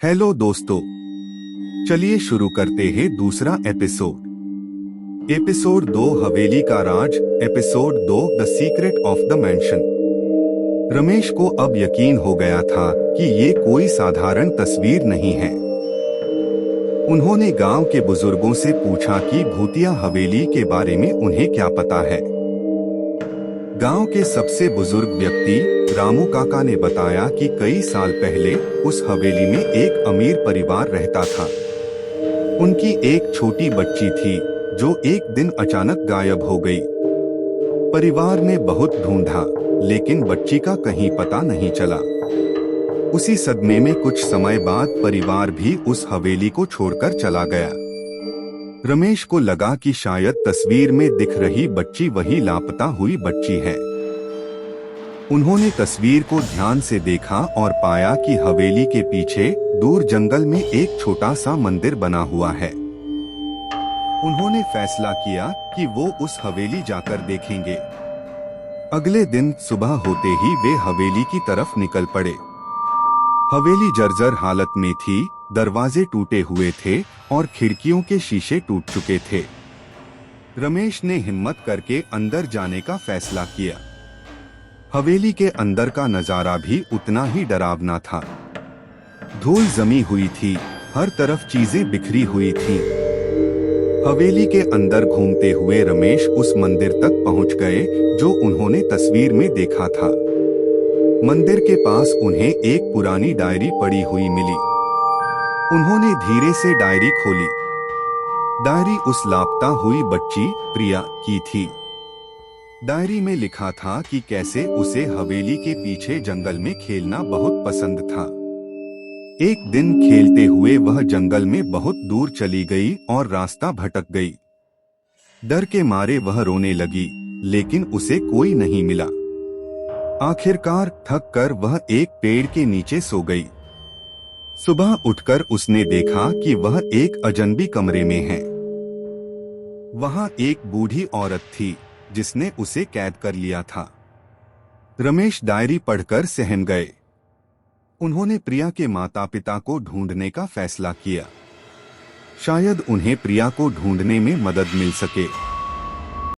Hello दोस्तों, चलिए शुरू करते हैं दूसरा episode. Episode 2 Haveli ka Raaz. Episode 2 the secret of the mansion. Ramesh को अब यकीन हो गया था कि ये कोई साधारण तस्वीर नहीं है। उन्होंने गांव के बुजुर्गों से पूछा कि भूतिया हवेली के बारे में उन्हें क्या पता है। गांव के सबसे बुजुर्ग व्यक्ति रामू काका ने बताया कि कई साल पहले उस हवेली में एक अमीर परिवार रहता था। उनकी एक छोटी बच्ची थी जो एक दिन अचानक गायब हो गई। परिवार ने बहुत ढूंढा, लेकिन बच्ची का कहीं पता नहीं चला। उसी सदमे में कुछ समय बाद परिवार भी उस हवेली को छोड़कर चला गया। रमेश को लगा कि शायद तस्वीर में दिख रही बच्ची वही लापता हुई बच्ची है। उन्होंने तस्वीर को ध्यान से देखा और पाया कि हवेली के पीछे दूर जंगल में एक छोटा सा मंदिर बना हुआ है। उन्होंने फैसला किया कि वो उस हवेली जाकर देखेंगे। अगले दिन सुबह होते ही वे हवेली की तरफ निकल पड़े। हवेली जर्जर हालत में थी, दरवाजे टूटे हुए थे और खिड़कियों के शीशे टूट चुके थे। रमेश ने हिम्मत करके अंदर जाने का फैसला किया। हवेली के अंदर का नजारा भी उतना ही डरावना था। धूल जमी हुई थी, हर तरफ चीजें बिखरी हुई थीं। हवेली के अंदर घूमते हुए रमेश उस मंदिर तक पहुंच गए जो उन्होंने तस्वीर में देखा था। मंदिर के पास उन्हें एक पुरानी डायरी पड़ी हुई मिली। उन्होंने धीरे से डायरी खोली। डायरी उस लापता हुई बच्ची प्रिया की थी। डायरी में लिखा था कि कैसे उसे हवेली के पीछे जंगल में खेलना बहुत पसंद था। एक दिन खेलते हुए वह जंगल में बहुत दूर चली गई और रास्ता भटक गई। डर के मारे वह रोने लगी, लेकिन उसे कोई नहीं मिला। आखिरकार थक कर वह एक पेड़ के नीचे सो गई। सुबह उठकर उसने देखा कि वह एक अजनबी कमरे में है। वहां एक बूढ़ी औरत थी जिसने उसे कैद कर लिया था। रमेश डायरी पढ़कर सहम गए। उन्होंने प्रिया के माता पिता को ढूंढने का फैसला किया। शायद उन्हें प्रिया को ढूंढने में मदद मिल सके।